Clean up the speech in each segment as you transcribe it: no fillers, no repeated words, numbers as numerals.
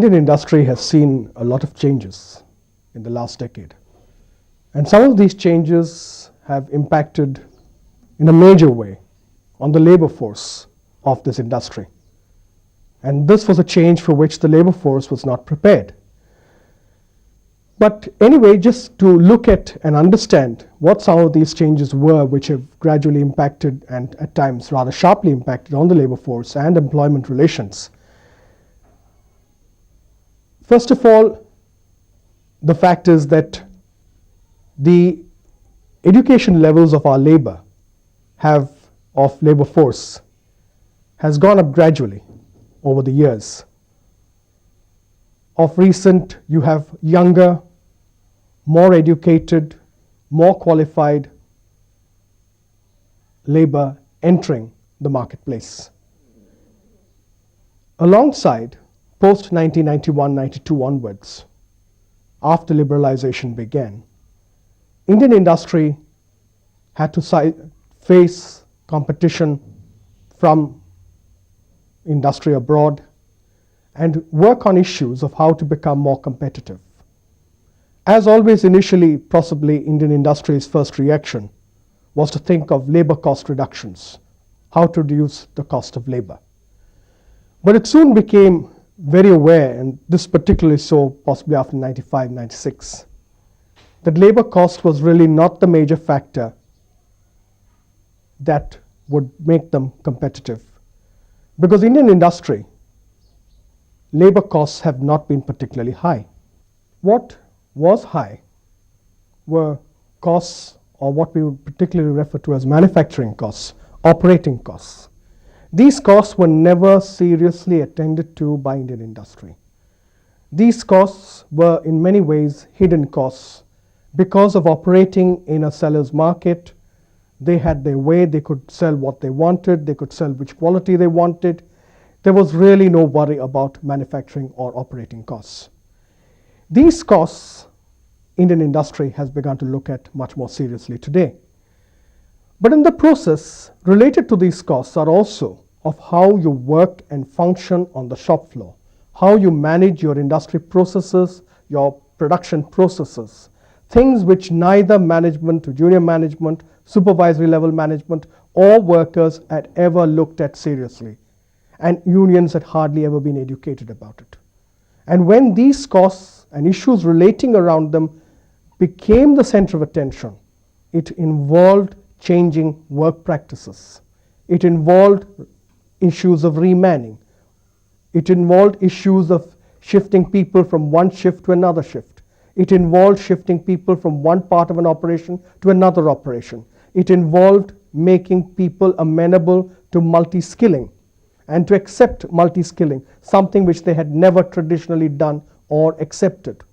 Indian industry has seen a lot of changes in the last decade. And some of these changes have impacted in a major way on the labor force of this industry. And this was a change for which the labor force was not prepared. But anyway, just to look at and understand what some of these changes were, which have gradually impacted and at times rather sharply impacted on the labor force and employment relations. First of all, the fact is that the education levels of our labor force has gone up gradually over the years. Of recent, you have younger, more educated, more qualified labor entering the marketplace. Alongside, post 1991-92 onwards, after liberalization began, Indian industry had to face competition from industry abroad and work on issues of how to become more competitive. As always, initially, possibly Indian industry's first reaction was to think of labor cost reductions, how to reduce the cost of labor. But it soon became very aware, and this particularly so possibly after 95, 96, that labor cost was really not the major factor that would make them competitive. Because Indian industry, labor costs have not been particularly high. What was high were costs, or what we would particularly refer to as manufacturing costs, operating costs. These costs were never seriously attended to by Indian industry. These costs were in many ways hidden costs because of operating in a seller's market. They had their way, they could sell what they wanted, they could sell which quality they wanted. There was really no worry about manufacturing or operating costs. These costs, Indian industry has begun to look at much more seriously today. But in the process, related to these costs are also of how you work and function on the shop floor, how you manage your industry processes, your production processes, things which neither management to junior management, supervisory level management, or workers had ever looked at seriously, and unions had hardly ever been educated about it. And when these costs and issues relating around them became the center of attention, it involved changing work practices. It involved issues of remanning. It involved issues of shifting people from one shift to another shift. It involved shifting people from one part of an operation to another operation. It involved making people amenable to multi-skilling and to accept multi-skilling, something which they had never traditionally done or accepted.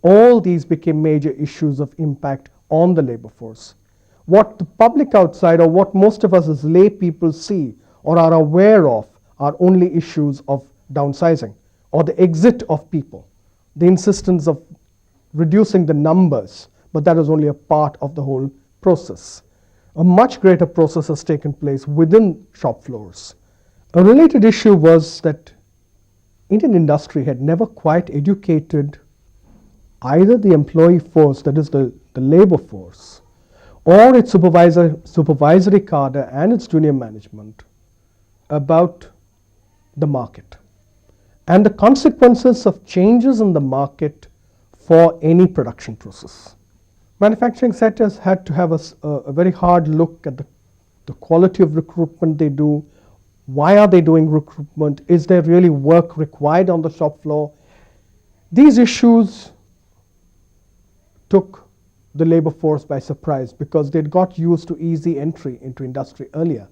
All these became major issues of impact on the labor force. What the public outside, or what most of us as lay people see or are aware of, are only issues of downsizing or the exit of people, the insistence of reducing the numbers, but that is only a part of the whole process. A much greater process has taken place within shop floors. A related issue was that Indian industry had never quite educated either the employee force, that is the labor force, or its supervisory cadre and its junior management about the market and the consequences of changes in the market for any production process. Manufacturing sectors had to have a very hard look at the quality of recruitment they do. Why are they doing recruitment? Is there really work required on the shop floor? These issues took the labor force by surprise because they'd got used to easy entry into industry earlier.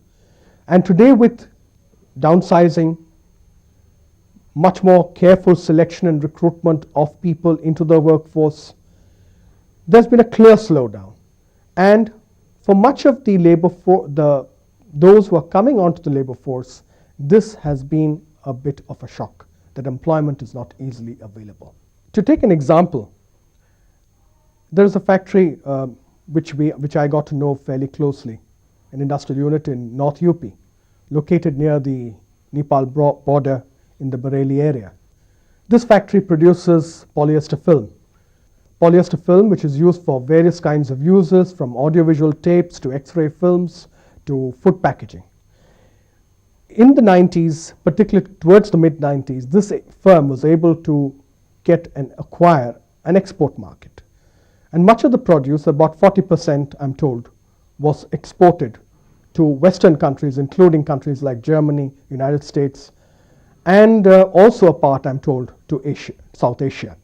And today, with downsizing, much more careful selection and recruitment of people into the workforce, there's been a clear slowdown. And for much of the labor force, those who are coming onto the labor force, this has been a bit of a shock, that employment is not easily available. To take an example, there is a factory which I got to know fairly closely, an industrial unit in North UP, located near the Nepal border in the Bareilly area. This factory produces polyester film. Polyester film, which is used for various kinds of uses, from audiovisual tapes to X-ray films to food packaging. In the 90s, particularly towards the mid-90s, this firm was able to get and acquire an export market. And much of the produce, about 40%, I'm told, was exported to Western countries, including countries like Germany, United States, and also a part, I'm told, to Asia, South Asia.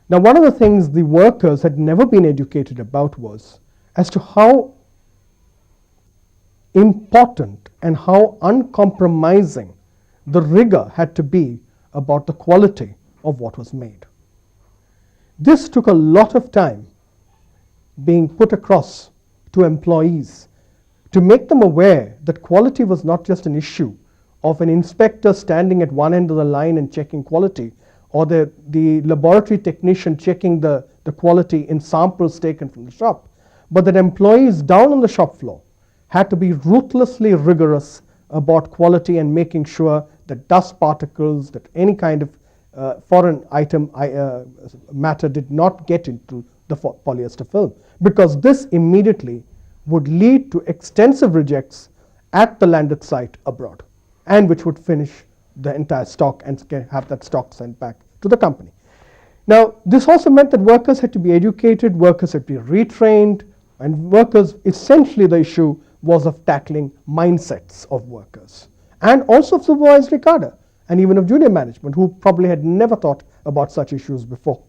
Now, one of the things the workers had never been educated about was as to how important and how uncompromising the rigor had to be about the quality of what was made. This took a lot of time being put across to employees to make them aware that quality was not just an issue of an inspector standing at one end of the line and checking quality, or the laboratory technician checking the quality in samples taken from the shop, but that employees down on the shop floor had to be ruthlessly rigorous about quality and making sure that dust particles, that any kind of foreign item matter did not get into the polyester film, because this immediately would lead to extensive rejects at the landed site abroad, and which would finish the entire stock and have that stock sent back to the company. Now, this also meant that workers had to be educated, workers had to be retrained, and workers, essentially the issue was of tackling mindsets of workers, and also of supervisory cadre, and even of junior management, who probably had never thought about such issues before.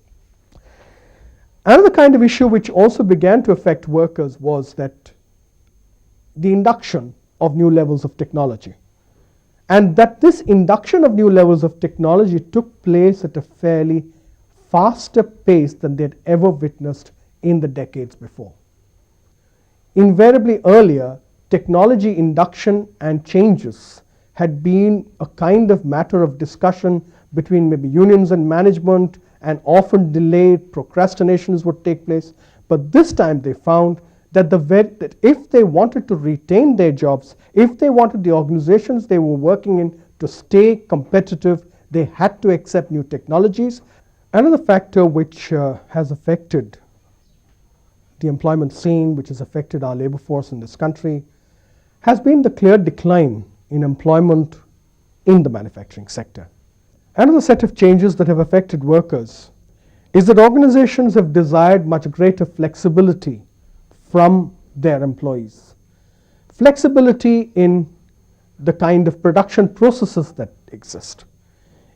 Another kind of issue which also began to affect workers was that the induction of new levels of technology. And that this induction of new levels of technology took place at a fairly faster pace than they had ever witnessed in the decades before. Invariably earlier, technology induction and changes had been a kind of matter of discussion between maybe unions and management, and often delayed, procrastinations would take place. But this time they found that that if they wanted to retain their jobs, if they wanted the organizations they were working in to stay competitive, they had to accept new technologies. Another factor which has affected the employment scene, which has affected our labor force in this country, has been the clear decline in employment in the manufacturing sector. Another set of changes that have affected workers is that organizations have desired much greater flexibility from their employees. Flexibility in the kind of production processes that exist,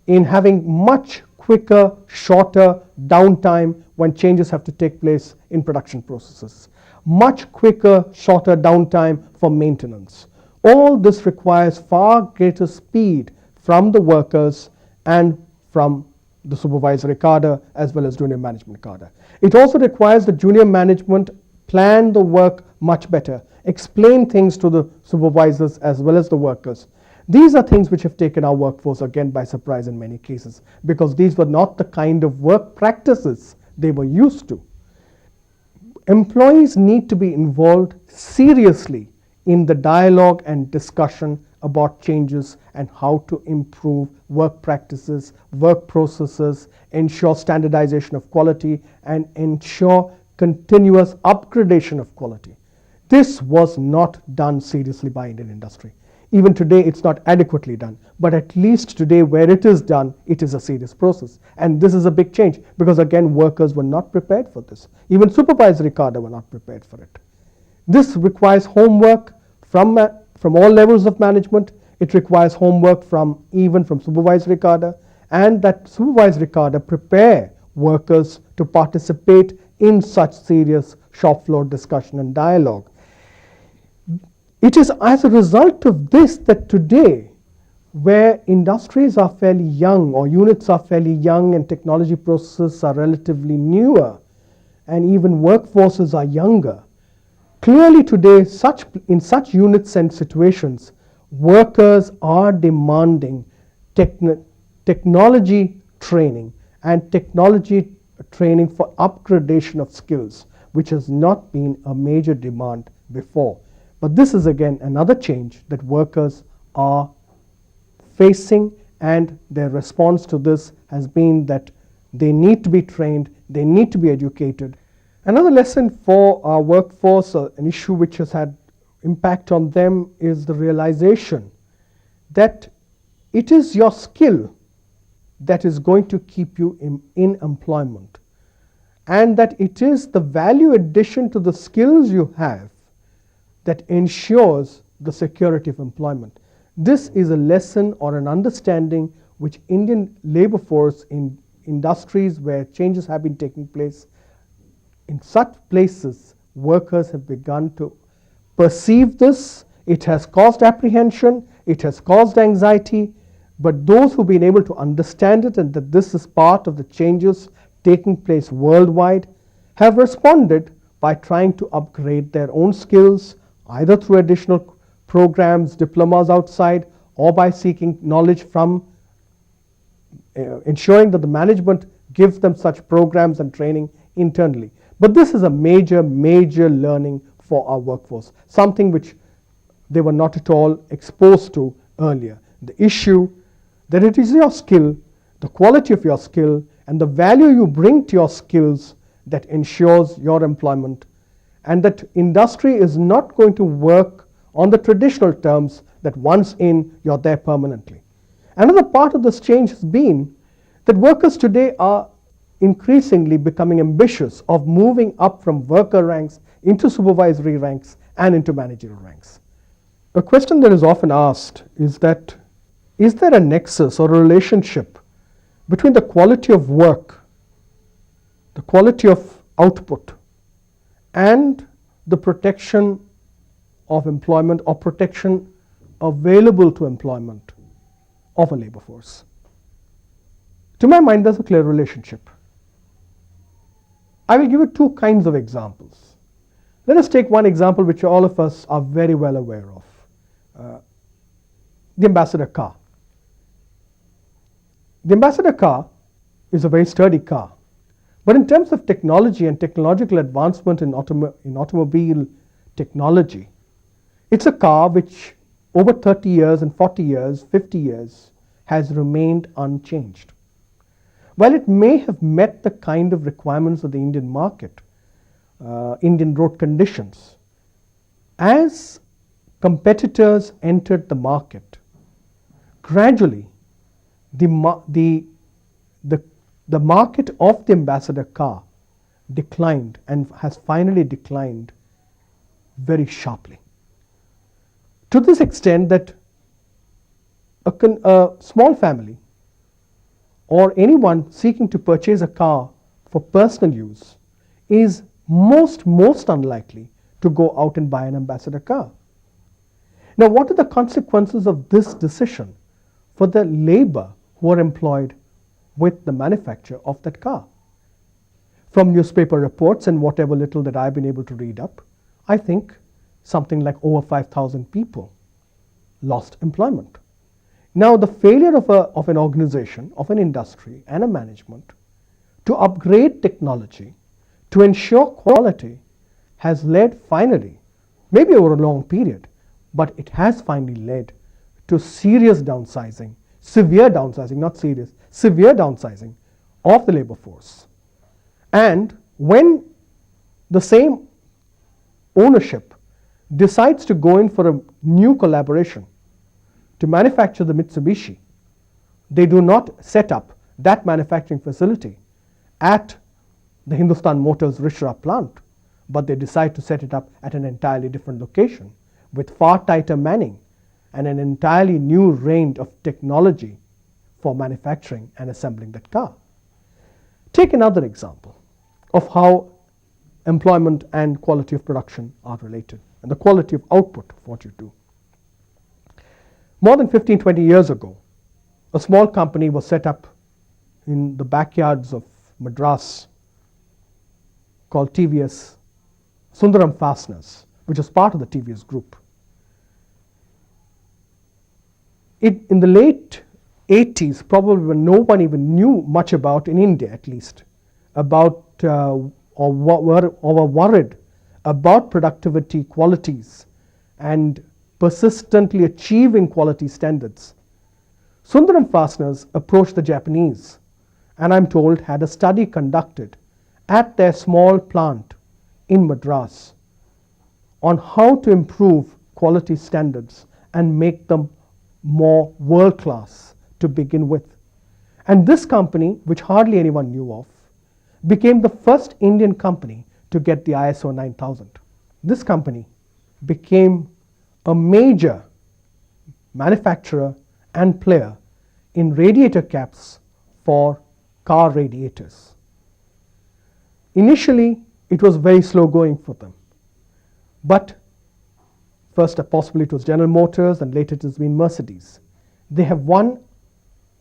in having much quicker, shorter downtime when changes have to take place in production processes, much quicker, shorter downtime for maintenance. All this requires far greater speed from the workers and from the supervisory cadre as well as junior management cadre. It also requires the junior management plan the work much better, explain things to the supervisors as well as the workers. These are things which have taken our workforce again by surprise in many cases, because these were not the kind of work practices they were used to. Employees need to be involved seriously in the dialogue and discussion about changes and how to improve work practices, work processes, ensure standardization of quality, and ensure continuous upgradation of quality. This was not done seriously by Indian industry. Even today, it's not adequately done. But at least today, where it is done, it is a serious process. And this is a big change, because again, workers were not prepared for this. Even supervisory cadre were not prepared for it. This requires homework from all levels of management. It requires homework even from supervisory cadre, and that supervisory cadre prepare workers to participate in such serious shop floor discussion and dialogue. It is as a result of this that today, where industries are fairly young, or units are fairly young, and technology processes are relatively newer, and even workforces are younger, clearly today, in such units and situations, workers are demanding technology training and technology training for upgradation of skills, which has not been a major demand before. But this is again another change that workers are facing and their response to this has been that they need to be trained, they need to be educated. Another lesson for our workforce, an issue which has had impact on them, is the realization that it is your skill that is going to keep you in employment, and that it is the value addition to the skills you have that ensures the security of employment. This is a lesson or an understanding which Indian labor force in industries where changes have been taking place, in such places workers have begun to perceive this. It has caused apprehension, it has caused anxiety, but those who've been able to understand it and that this is part of the changes taking place worldwide have responded by trying to upgrade their own skills, either through additional programs, diplomas outside, or by seeking knowledge from ensuring that the management gives them such programs and training internally. But this is a major, major learning for our workforce, something which they were not at all exposed to earlier. The issue that it is your skill, the quality of your skill, and the value you bring to your skills that ensures your employment, and that industry is not going to work on the traditional terms that once in, you're there permanently. Another part of this change has been that workers today are increasingly becoming ambitious of moving up from worker ranks into supervisory ranks and into managerial ranks. A question that is often asked is that, is there a nexus or a relationship between the quality of work, the quality of output, and the protection of employment or protection available to employment of a labor force? To my mind, there's a clear relationship. I will give you two kinds of examples. Let us take one example which all of us are very well aware of. The Ambassador car. The Ambassador car is a very sturdy car. But in terms of technology and technological advancement in automobile technology, it's a car which over 30 years and 40 years, 50 years has remained unchanged. While it may have met the kind of requirements of the Indian market, Indian road conditions, as competitors entered the market, gradually the market of the Ambassador car declined and has finally declined very sharply. To this extent that a small family or anyone seeking to purchase a car for personal use is most unlikely to go out and buy an Ambassador car. Now, what are the consequences of this decision for the labor who are employed with the manufacture of that car? From newspaper reports and whatever little that I've been able to read up, I think something like over 5,000 people lost employment. Now, the failure of an organization, of an industry and a management to upgrade technology to ensure quality has led finally, maybe over a long period, but it has finally led to serious downsizing, severe downsizing, not serious, severe downsizing of the labor force. And when the same ownership decides to go in for a new collaboration to manufacture the Mitsubishi, they do not set up that manufacturing facility at the Hindustan Motors Rishabh plant, but they decide to set it up at an entirely different location with far tighter manning and an entirely new range of technology for manufacturing and assembling that car. Take another example of how employment and quality of production are related, and the quality of output of what you do. More than 15, 20 years ago, a small company was set up in the backyards of Madras called TVS Sundaram Fasteners, which was part of the TVS group. In the late 80s, probably when no one even knew much about, in India at least, about or were worried about productivity qualities and persistently achieving quality standards, Sundaram Fasteners approached the Japanese and I'm told had a study conducted at their small plant in Madras on how to improve quality standards and make them more world class to begin with. And this company, which hardly anyone knew of, became the first Indian company to get the ISO 9000. This company became a major manufacturer and player in radiator caps for car radiators. Initially, it was very slow going for them. But first, possibly it was General Motors, and later it has been Mercedes. They have won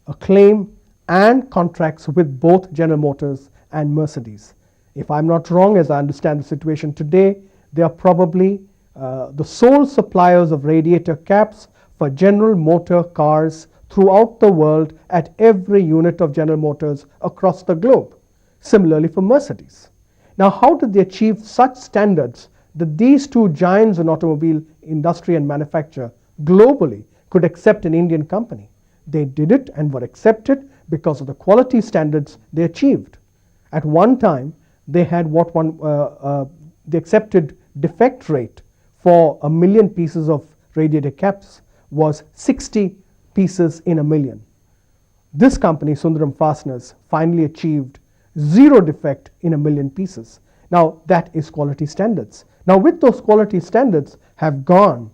acclaim and contracts with both General Motors and Mercedes. If I'm not wrong, as I understand the situation today, they are probably the sole suppliers of radiator caps for General Motor cars throughout the world at every unit of General Motors across the globe. Similarly for Mercedes. Now, how did they achieve such standards that these two giants in automobile industry and manufacture globally could accept an Indian company? They did it and were accepted because of the quality standards they achieved. At one time, they had the accepted defect rate for 1 million pieces of radiator caps was 60 pieces in 1 million. This company, Sundaram Fasteners, finally achieved 0 defect in 1 million pieces. Now, that is quality standards. Now, with those quality standards have gone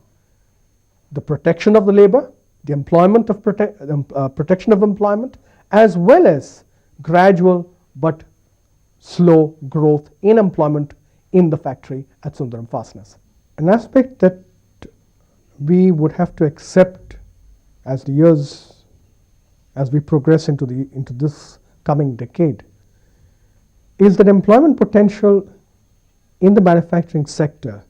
the protection of the labor, the employment of protection of employment, as well as gradual but slow growth in employment in the factory at Sundaram Fasteners. An aspect that we would have to accept as the years, as we progress into this coming decade, is that employment potential in the manufacturing sector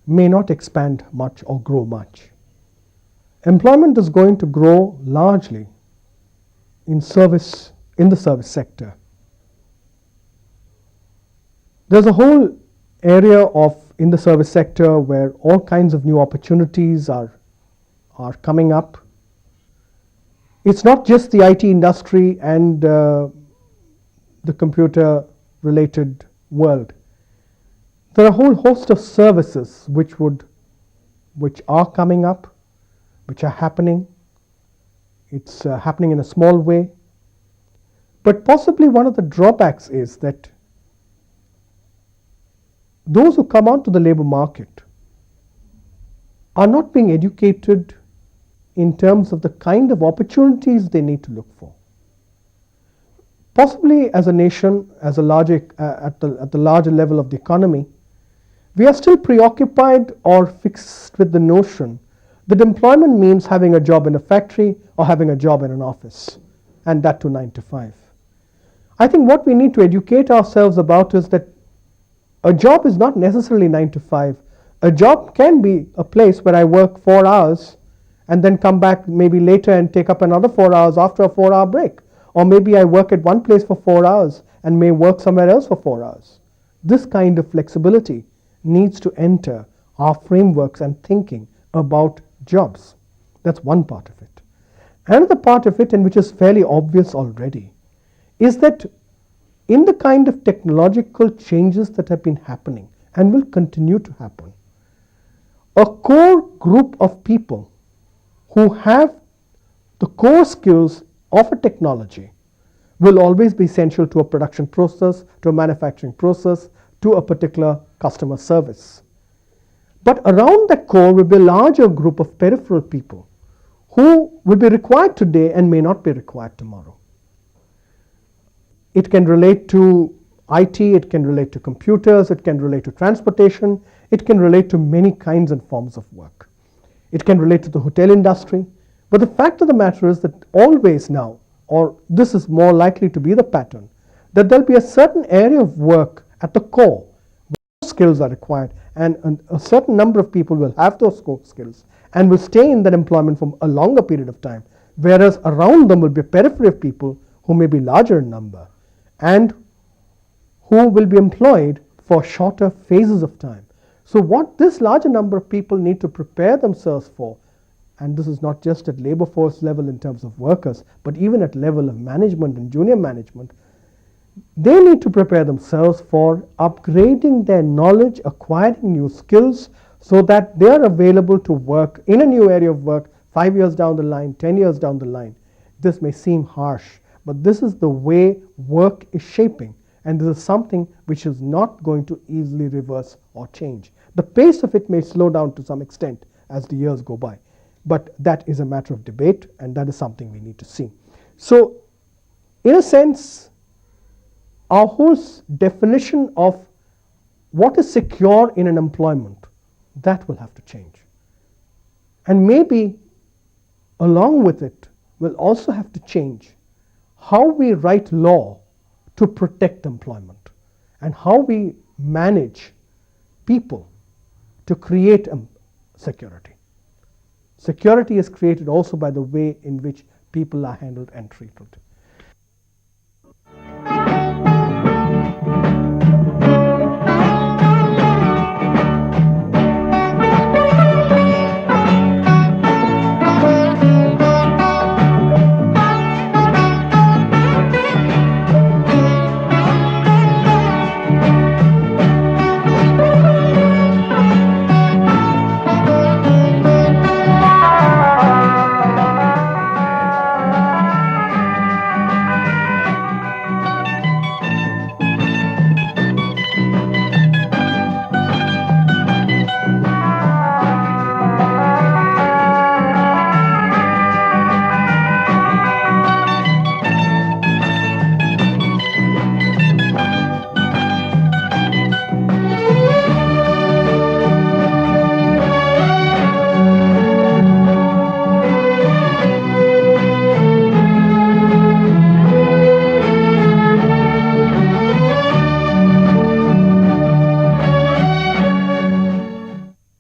may not expand much or grow much. Employment is going to grow largely in the service sector. There's a whole area in the service sector where all kinds of new opportunities are coming up. It's not just the IT industry and the computer related world. There are a whole host of services which are coming up, which are happening. It's happening in a small way. But possibly one of the drawbacks is that those who come onto the labor market are not being educated in terms of the kind of opportunities they need to look for. Possibly as a nation, at the larger level of the economy, we are still preoccupied or fixed with the notion that employment means having a job in a factory or having a job in an office, and that to 9 to 5. I think what we need to educate ourselves about is that a job is not necessarily 9 to 5. A job can be a place where I work 4 hours and then come back maybe later and take up another 4 hours after a 4-hour break. Or maybe I work at one place for 4 hours and may work somewhere else for 4 hours. This kind of flexibility needs to enter our frameworks and thinking about jobs. That's one part of it. Another part of it, and which is fairly obvious already, is that in the kind of technological changes that have been happening and will continue to happen, a core group of people who have the core skills of a technology will always be essential to a production process, to a manufacturing process, to a particular customer service. But around that core will be a larger group of peripheral people who will be required today and may not be required tomorrow. It can relate to IT, it can relate to computers, it can relate to transportation, it can relate to many kinds and forms of work. It can relate to the hotel industry. But the fact of the matter is that always now, or this is more likely to be the pattern, that there'll be a certain area of work at the core where skills are required, and a certain number of people will have those core skills and will stay in that employment for a longer period of time, whereas around them will be a periphery of people who may be larger in number and who will be employed for shorter phases of time. So what this larger number of people need to prepare themselves for and this is not just at labor force level in terms of workers, but even at level of management and junior management, they need to prepare themselves for upgrading their knowledge, acquiring new skills, so that they are available to work in a new area of work 5 years down the line, 10 years down the line. This may seem harsh, but this is the way work is shaping, and this is something which is not going to easily reverse or change. The pace of it may slow down to some extent as the years go by, but that is a matter of debate, and that is something we need to see. So, in a sense, our whole definition of what is secure in an employment, that will have to change. And maybe along with it, we'll also have to change how we write law to protect employment and how we manage people to create security. Security is created also by the way in which people are handled and treated.